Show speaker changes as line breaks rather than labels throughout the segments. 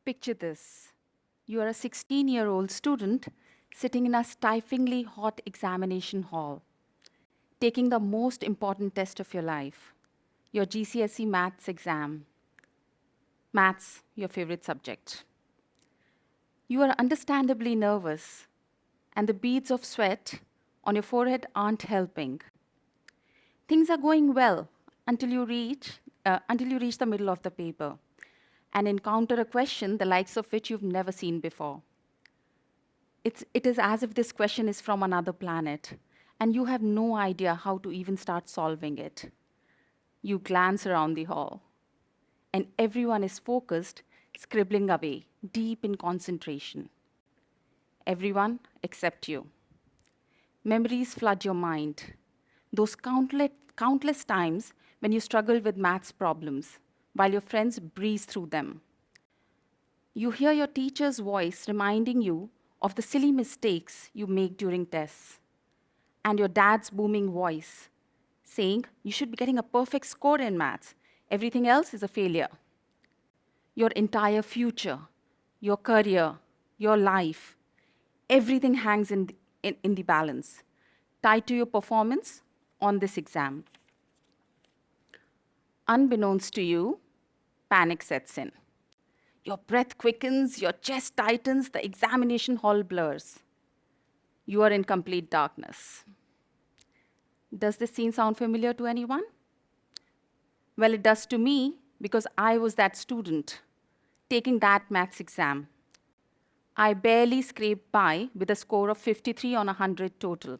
Picture this. You are a 16-year-old student sitting in a stiflingly hot examination hall, taking the most important test of your life, your GCSE maths exam. Maths, your favorite subject. You are understandably nervous, and the beads of sweat on your forehead aren't helping. Things are going well until you reach the middle of the paper and encounter a question the likes of which you've never seen before. It is as if this question is from another planet, and you have no idea how to even start solving it. You glance around the hall, and everyone is focused, scribbling away, deep in concentration. Everyone except you. Memories flood your mind. Those countless times when you struggled with maths problems, while your friends breeze through them. You hear your teacher's voice reminding you of the silly mistakes you make during tests, and your dad's booming voice saying you should be getting a perfect score in maths. Everything else is a failure. Your entire future, your career, your life, everything hangs in the balance, tied to your performance on this exam. Unbeknownst to you, panic sets in. Your breath quickens, your chest tightens, the examination hall blurs. You are in complete darkness. Does this scene sound familiar to anyone? Well, it does to me because I was that student taking that maths exam. I barely scraped by with a score of 53 on 100 total.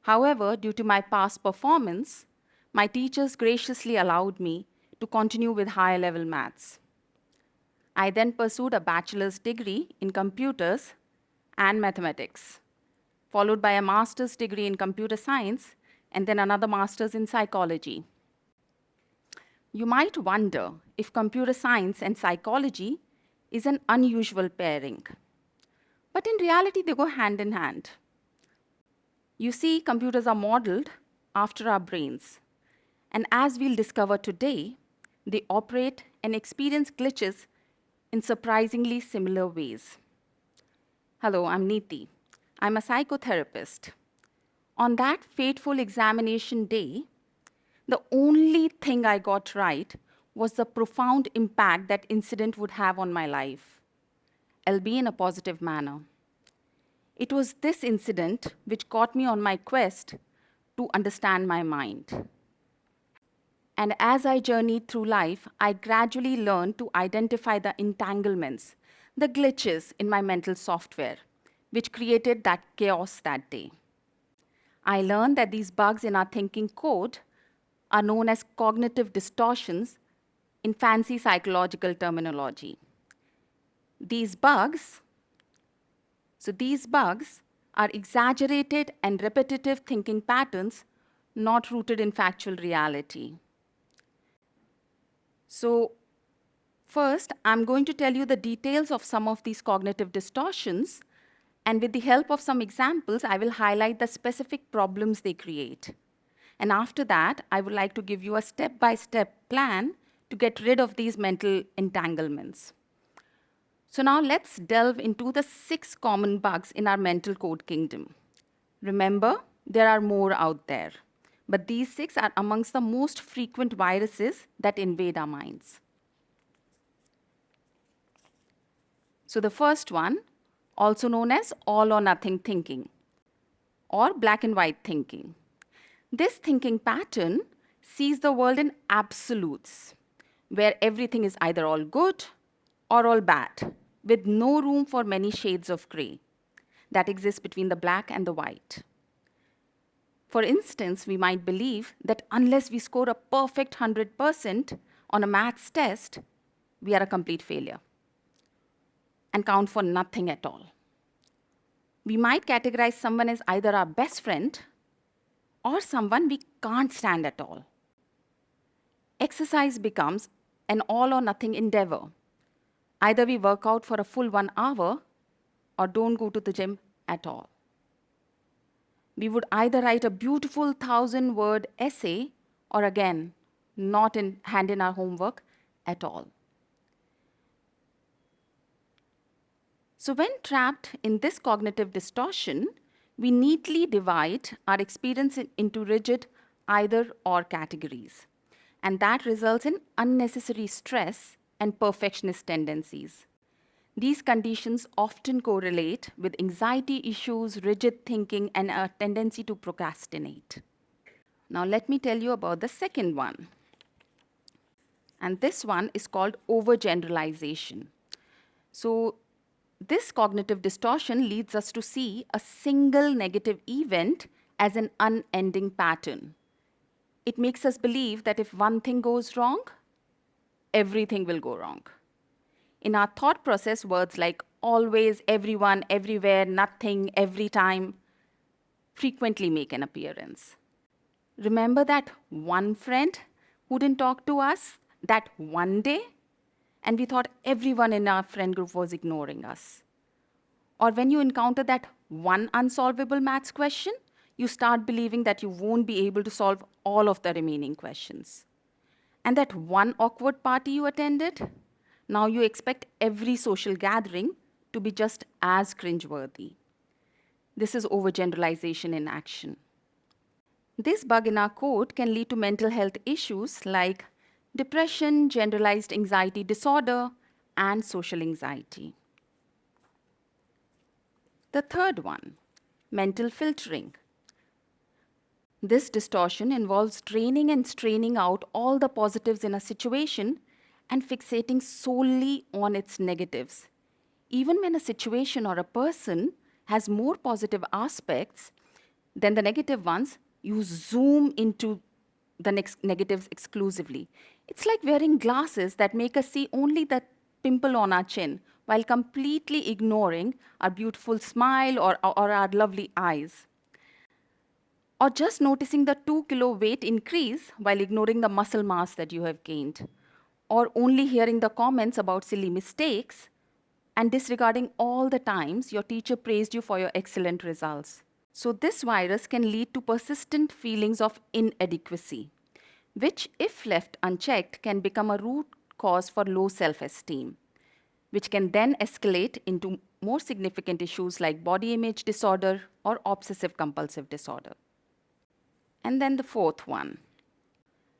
However, due to my past performance, my teachers graciously allowed me to continue with higher level maths. I then pursued a bachelor's degree in computers and mathematics, followed by a master's degree in computer science, and then another master's in psychology. You might wonder if computer science and psychology is an unusual pairing. But in reality, they go hand in hand. You see, computers are modeled after our brains. And as we'll discover today, they operate and experience glitches in surprisingly similar ways. Hello, I'm Niti. I'm a psychotherapist. On that fateful examination day, the only thing I got right was the profound impact that incident would have on my life, albeit in a positive manner. It was this incident which got me on my quest to understand my mind. And as I journeyed through life, I gradually learned to identify the entanglements, the glitches in my mental software, which created that chaos that day. I learned that these bugs in our thinking code are known as cognitive distortions in fancy psychological terminology. These bugs are exaggerated and repetitive thinking patterns not rooted in factual reality. So first, I'm going to tell you the details of some of these cognitive distortions, and with the help of some examples, I will highlight the specific problems they create. And after that, I would like to give you a step-by-step plan to get rid of these mental entanglements. So now let's delve into the 6 common bugs in our mental code kingdom. Remember, there are more out there, but these 6 are amongst the most frequent viruses that invade our minds. So the first one, also known as all or nothing thinking, or black and white thinking. This thinking pattern sees the world in absolutes, where everything is either all good or all bad, with no room for many shades of gray that exist between the black and the white. For instance, we might believe that unless we score a perfect 100% on a maths test, we are a complete failure and count for nothing at all. We might categorize someone as either our best friend or someone we can't stand at all. Exercise becomes an all or nothing endeavor. Either we work out for a full 1 hour or don't go to the gym at all. We would either write a beautiful 1,000-word essay or again, not hand in our homework at all. So when trapped in this cognitive distortion, we neatly divide our experience into rigid either or categories. And that results in unnecessary stress and perfectionist tendencies. These conditions often correlate with anxiety issues, rigid thinking, and a tendency to procrastinate. Now, let me tell you about the second one. And this one is called overgeneralization. So, this cognitive distortion leads us to see a single negative event as an unending pattern. It makes us believe that if one thing goes wrong, everything will go wrong. In our thought process, words like always, everyone, everywhere, nothing, every time frequently make an appearance. Remember that one friend who didn't talk to us that one day, and we thought everyone in our friend group was ignoring us. Or when you encounter that one unsolvable maths question, you start believing that you won't be able to solve all of the remaining questions. And that one awkward party you attended, now you expect every social gathering to be just as cringeworthy. This is overgeneralization in action. This bug in our code can lead to mental health issues like depression, generalized anxiety disorder, and social anxiety. The third one, mental filtering. This distortion involves draining and straining out all the positives in a situation and fixating solely on its negatives. Even when a situation or a person has more positive aspects than the negative ones, you zoom into the negatives exclusively. It's like wearing glasses that make us see only the pimple on our chin while completely ignoring our beautiful smile or our lovely eyes. Or just noticing the 2 kilo weight increase while ignoring the muscle mass that you have gained. Or only hearing the comments about silly mistakes and disregarding all the times your teacher praised you for your excellent results. So, this virus can lead to persistent feelings of inadequacy, which, if left unchecked, can become a root cause for low self esteem, which can then escalate into more significant issues like body image disorder or obsessive compulsive disorder. And then the fourth one,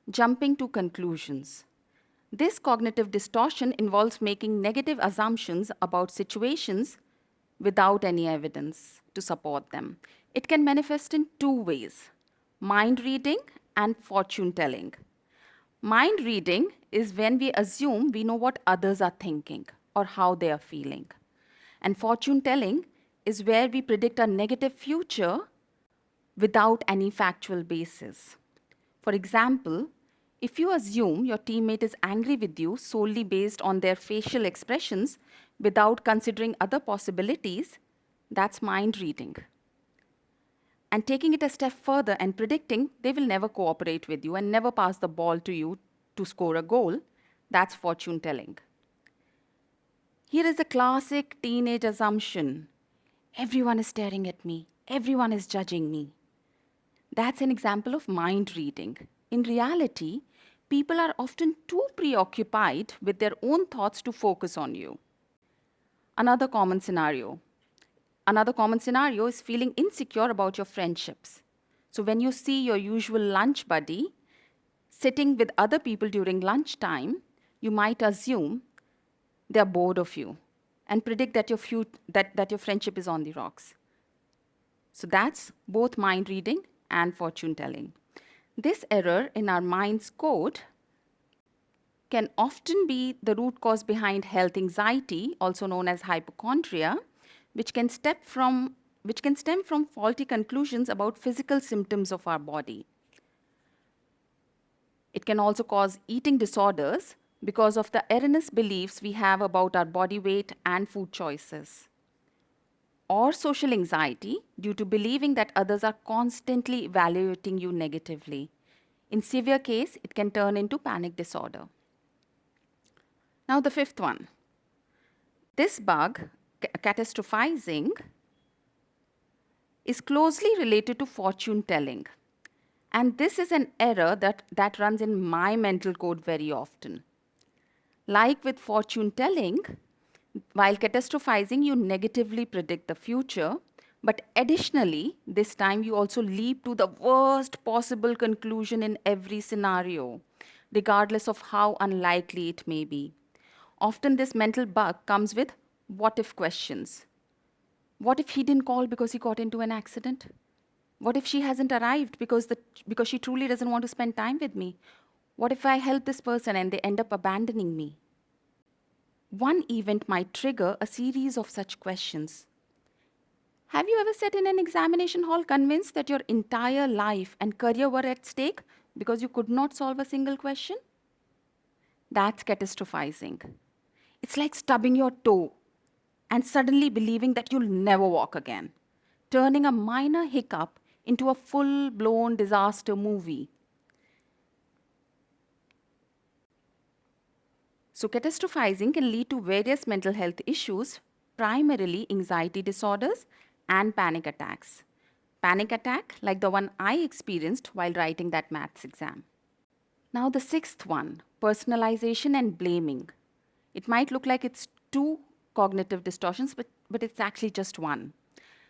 jumping to conclusions. This cognitive distortion involves making negative assumptions about situations without any evidence to support them. It can manifest in two ways, mind reading and fortune telling. Mind reading is when we assume we know what others are thinking or how they are feeling. And fortune telling is where we predict a negative future without any factual basis. For example, if you assume your teammate is angry with you solely based on their facial expressions without considering other possibilities, that's mind reading. And taking it a step further and predicting they will never cooperate with you and never pass the ball to you to score a goal, that's fortune telling. Here is a classic teenage assumption: everyone is staring at me, everyone is judging me. That's an example of mind reading. In reality, people are often too preoccupied with their own thoughts to focus on you. Another common scenario. Another common scenario is feeling insecure about your friendships. So when you see your usual lunch buddy sitting with other people during lunchtime, you might assume they're bored of you and predict that your friendship is on the rocks. So that's both mind reading and fortune telling. This error in our mind's code can often be the root cause behind health anxiety, also known as hypochondria, which can stem from faulty conclusions about physical symptoms of our body. It can also cause eating disorders because of the erroneous beliefs we have about our body weight and food choices. Or social anxiety due to believing that others are constantly evaluating you negatively. In severe case, it can turn into panic disorder. Now the fifth one. This bug, catastrophizing, is closely related to fortune telling. And this is an error that runs in my mental code very often. Like with fortune telling, While catastrophizing, you negatively predict the future, but additionally, this time you also leap to the worst possible conclusion in every scenario, regardless of how unlikely it may be. Often, this mental bug comes with what if questions. What if he didn't call because he got into an accident? What if she hasn't arrived because she truly doesn't want to spend time with me? What if I help this person and they end up abandoning me? One event might trigger a series of such questions. Have you ever sat in an examination hall convinced that your entire life and career were at stake because you could not solve a single question? That's catastrophizing. It's like stubbing your toe and suddenly believing that you'll never walk again, turning a minor hiccup into a full blown disaster movie. So, catastrophizing can lead to various mental health issues, primarily anxiety disorders and panic attacks. Panic attack, like the one I experienced while writing that maths exam. Now, the sixth one, personalization and blaming. It might look like it's two cognitive distortions, but it's actually just one.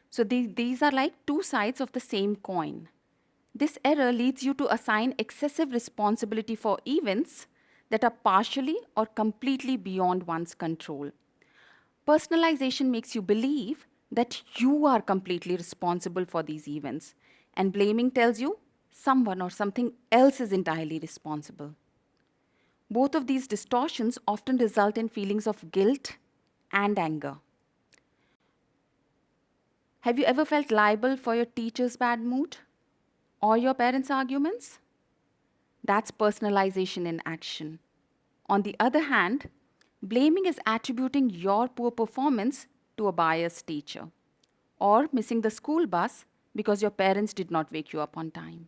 So, these are like two sides of the same coin. This error leads you to assign excessive responsibility for events that are partially or completely beyond one's control. Personalization makes you believe that you are completely responsible for these events, and blaming tells you someone or something else is entirely responsible. Both of these distortions often result in feelings of guilt and anger. Have you ever felt liable for your teacher's bad mood or your parents' arguments? That's personalization in action. On the other hand, blaming is attributing your poor performance to a biased teacher or missing the school bus because your parents did not wake you up on time.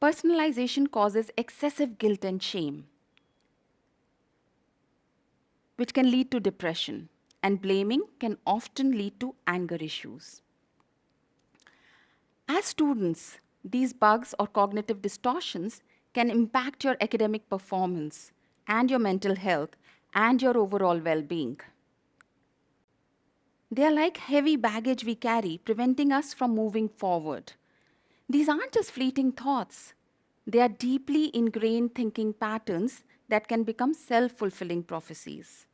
Personalization causes excessive guilt and shame, which can lead to depression, and blaming can often lead to anger issues. As students, these bugs or cognitive distortions can impact your academic performance and your mental health and your overall well being. They are like heavy baggage we carry, preventing us from moving forward. These aren't just fleeting thoughts, they are deeply ingrained thinking patterns that can become self fulfilling prophecies.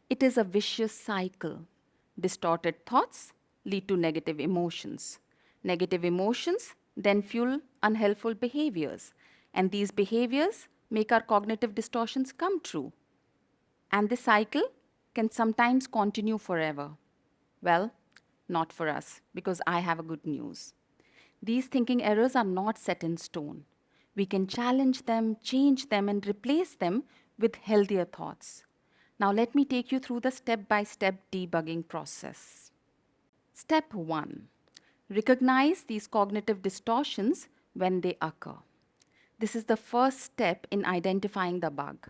It is a vicious cycle. Distorted thoughts lead to negative emotions. Negative emotions then fuel unhelpful behaviors, and these behaviors make our cognitive distortions come true. And this cycle can sometimes continue forever. Well, not for us, because I have a good news. These thinking errors are not set in stone. We can challenge them, change them, and replace them with healthier thoughts. Now, let me take you through the step by step debugging process. Step 1, recognize these cognitive distortions when they occur. This is the first step in identifying the bug.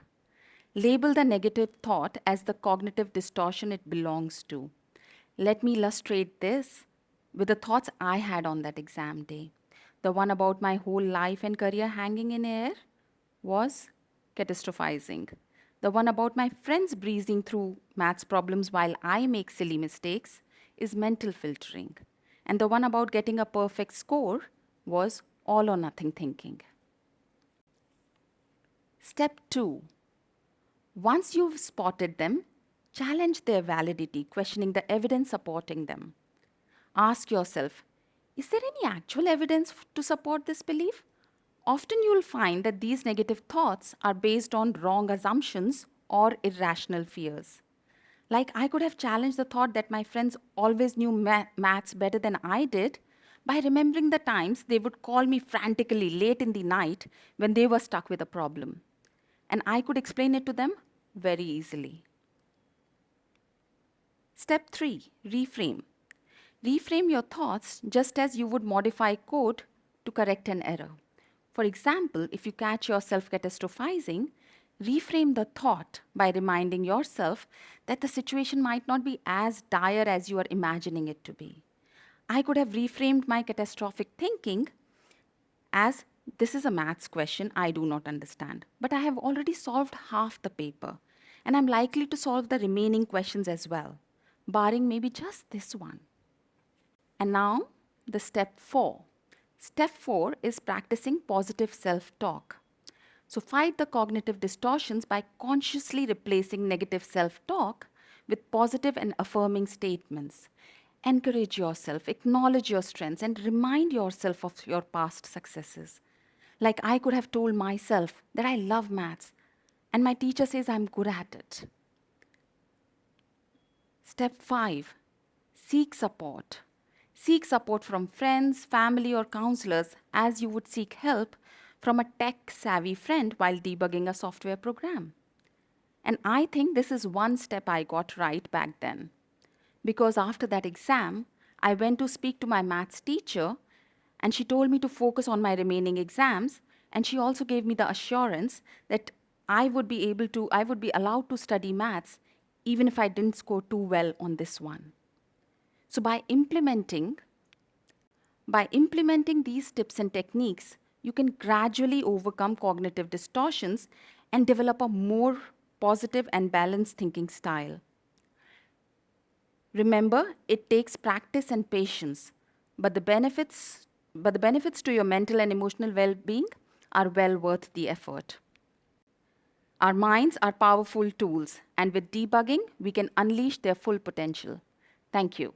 Label the negative thought as the cognitive distortion it belongs to. Let me illustrate this with the thoughts I had on that exam day. The one about my whole life and career hanging in air was catastrophizing. The one about my friends breezing through maths problems while I make silly mistakes is mental filtering. And the one about getting a perfect score was all or nothing thinking. Step 2, once you've spotted them, challenge their validity, questioning the evidence supporting them. Ask yourself, is there any actual evidence to support this belief? Often you'll find that these negative thoughts are based on wrong assumptions or irrational fears. Like, I could have challenged the thought that my friends always knew maths better than I did by remembering the times they would call me frantically late in the night when they were stuck with a problem. And I could explain it to them very easily. Step 3, reframe. Reframe your thoughts just as you would modify code to correct an error. For example, if you catch yourself catastrophizing, reframe the thought by reminding yourself that the situation might not be as dire as you are imagining it to be. I could have reframed my catastrophic thinking as, this is a maths question I do not understand, but I have already solved half the paper. and I'm likely to solve the remaining questions as well, barring maybe just this one. And now, the step 4. Step 4 is practicing positive self-talk. So fight the cognitive distortions by consciously replacing negative self-talk with positive and affirming statements. Encourage yourself, acknowledge your strengths, and remind yourself of your past successes. Like I could have told myself that I love maths, and my teacher says I'm good at it. Step 5. Seek support. Seek support from friends, family, or counselors as you would seek help from a tech-savvy friend while debugging a software program. And I think this is one step I got right back then. Because after that exam, I went to speak to my maths teacher, and she told me to focus on my remaining exams, and she also gave me the assurance that I would be allowed to study maths even if I didn't score too well on this one. So by implementing these tips and techniques, you can gradually overcome cognitive distortions and develop a more positive and balanced thinking style. Remember, it takes practice and patience, but the benefits to your mental and emotional well-being are well worth the effort. Our minds are powerful tools, and with debugging, we can unleash their full potential. Thank you.